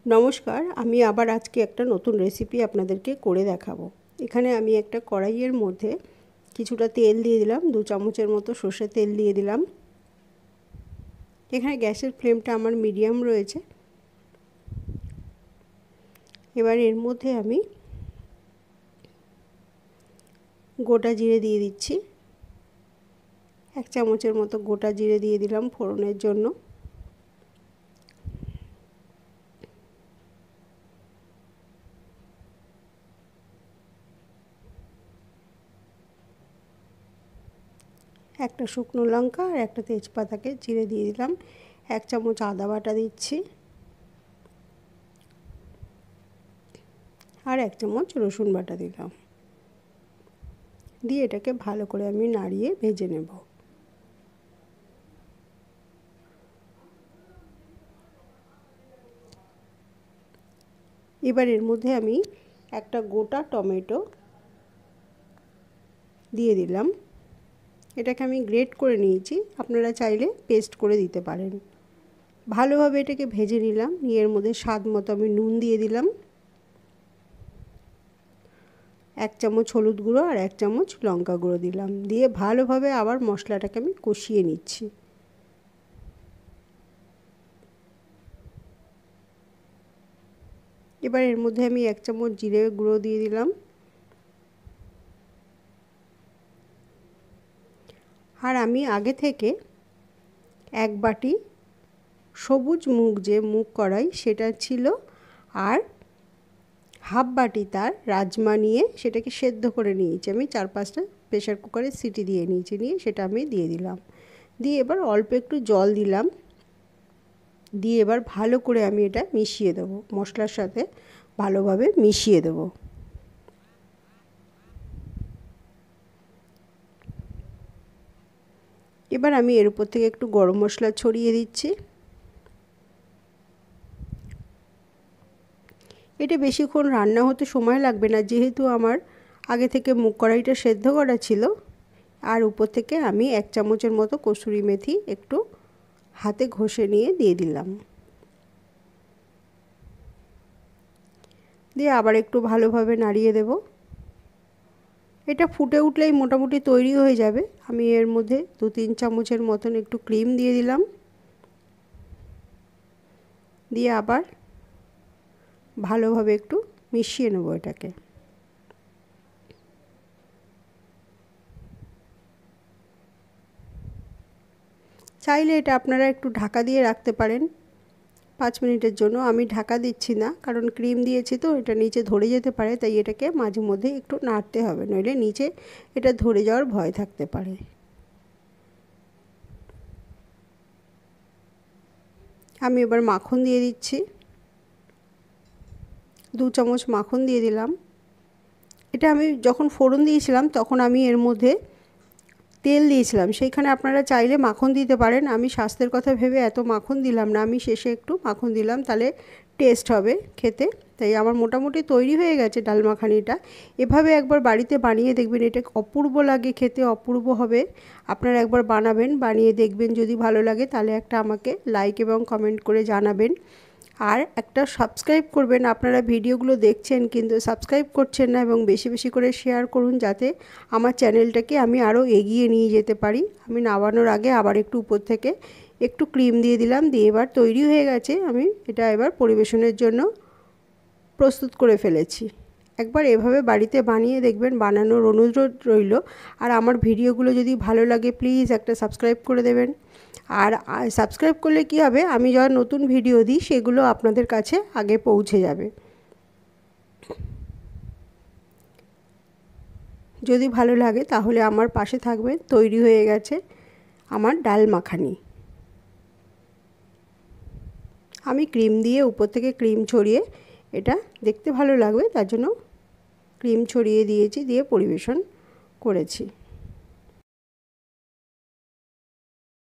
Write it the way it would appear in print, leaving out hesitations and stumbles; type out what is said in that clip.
নমস্কার, আমি আবার আজকে একটা নতুন রেসিপি আপনাদেরকে করে দেখাবো। এখানে আমি একটা কড়াইয়ের মধ্যে কিছুটা তেল দিয়ে দিলাম, 2 চামচের মতো সর্ষের তেল দিয়ে দিলাম। এখানে গ্যাসের ফ্লেমটা আমার মিডিয়াম রয়েছে। এবার এর মধ্যে আমি গোটা জিরে দিয়ে দিচ্ছি। 1 চামচের মতো গোটা জিরে দিয়ে দিলাম ফোড়নের জন্য। একটা শুকনো লঙ্কা আর একটা তেজপাতাকে চিড়ে দিয়ে দিলাম। 1 চামচ আদা বাটা দিচ্ছি আর 1 চামচ রসুন বাটা দিলাম। দিয়ে এটাকে ভালো করে আমি নাড়িয়ে ভেজে নেব। এবার এর মধ্যে আমি একটা গোটা টমেটো দিয়ে দিলাম। এটাকে আমি গ্রেট করে নিয়েছি, আপনারা চাইলে পেস্ট করে দিতে পারেন। ভালোভাবে এটাকে ভেজে নিলাম। নিয়ে এর মধ্যে স্বাদ মতো আমি নুন দিয়ে দিলাম, 1 চামচ হলুদ গুঁড়ো আর 1 চামচ লঙ্কা গুঁড়ো দিলাম। দিয়ে ভালোভাবে আবার মশলাটাকে আমি কষিয়ে নিচ্ছি। এবার এর মধ্যে আমি 1 চামচ জিরে গুঁড়ো দিয়ে দিলাম আর আমি আগে থেকে 1 বাটি সবুজ মুগ, যে মুগ কড়াই সেটা ছিল, আর হাফ বাটি তার রাজমা নিয়ে সেটাকে সেদ্ধ করে নিয়েছি। আমি 4-5টা প্রেসার কুকারে সিটি দিয়ে নিয়েছি। নিয়ে সেটা আমি দিয়ে দিলাম। দিয়ে এবার অল্প একটু জল দিলাম। দিয়ে এবার ভালো করে আমি এটা মিশিয়ে দেব, মশলার সাথে ভালোভাবে মিশিয়ে দেব। এবার আমি এর উপর থেকে একটু গরম মশলা ছড়িয়ে দিচ্ছি। এটা বেশিক্ষণ রান্না হতে সময় লাগবে না, যেহেতু আমার আগে থেকে মুগ কড়াইটা সেদ্ধ করা ছিল। আর উপর থেকে আমি 1 চামচের মতো কসুরি মেথি একটু হাতে ঘষে নিয়ে দিয়ে দিলাম। দিয়ে আবার একটু ভালোভাবে নাড়িয়ে দেব। এটা ফুটে উঠলেই মোটামুটি তৈরি হয়ে যাবে। আমি এর মধ্যে 2-3 চামচের মতন একটু ক্রিম দিয়ে দিলাম। দিয়ে আবার ভালোভাবে একটু মিশিয়ে নেব এটাকে। চাইলে এটা আপনারা একটু ঢাকা দিয়ে রাখতে পারেন 5 মিনিটের জন্য। আমি ঢাকা দিচ্ছি না, কারণ ক্রিম দিয়েছি তো এটা নিচে ধরে যেতে পারে, তাই এটাকে মাঝে মধ্যে একটু নাড়তে হবে, নইলে নিচে এটা ধরে যাওয়ার ভয় থাকতে পারে। আমি এবার মাখন দিয়ে দিচ্ছি, 2 চামচ মাখন দিয়ে দিলাম। এটা আমি যখন ফোড়ন দিয়েছিলাম তখন আমি এর মধ্যে তেল দিয়েছিলাম, সেইখানে আপনারা চাইলে মাখন দিতে পারেন। আমি স্বাস্থ্যের কথা ভেবে এত মাখন দিলাম না, আমি শেষে একটু মাখন দিলাম, তাহলে টেস্ট হবে খেতে। তাই আমার মোটামুটি তৈরি হয়ে গেছে ডাল মাখানিটা। এভাবে একবার বাড়িতে বানিয়ে দেখবেন, এটা অপূর্ব লাগে খেতে, অপূর্ব হবে। আপনারা একবার বানাবেন, বানিয়ে দেখবেন, যদি ভালো লাগে তাহলে একটা আমাকে লাইক এবং কমেন্ট করে জানাবেন। আর একটা সাবস্ক্রাইব করবেন। আপনারা ভিডিওগুলো দেখছেন কিন্তু সাবস্ক্রাইব করছেন না, এবং বেশি বেশি করে শেয়ার করুন, যাতে আমার চ্যানেলটাকে আমি আরও এগিয়ে নিয়ে যেতে পারি। আমি নামানোর আগে আবার একটু উপর থেকে একটু ক্রিম দিয়ে দিলাম। দিয়ে এবার তৈরি হয়ে গেছে। আমি এটা এবার পরিবেশনের জন্য প্রস্তুত করে ফেলেছি। একবার এভাবে বাড়িতে বানিয়ে দেখবেন, বানানোর অনুরোধ রইল। আর আমার ভিডিওগুলো যদি ভালো লাগে প্লিজ একটা সাবস্ক্রাইব করে দেবেন। আর সাবস্ক্রাইব করলে কি হবে, আমি যখন নতুন ভিডিও দিই সেগুলো আপনাদের কাছে আগে পৌঁছে যাবে। যদি ভালো লাগে তাহলে আমার পাশে থাকবেন। তৈরি হয়ে গেছে আমার ডাল মাখানি। আমি ক্রিম দিয়ে উপর থেকে ক্রিম ছড়িয়ে, এটা দেখতে ভালো লাগবে তার জন্য ক্রিম ছড়িয়ে দিয়েছি, দিয়ে পরিবেশন করেছি।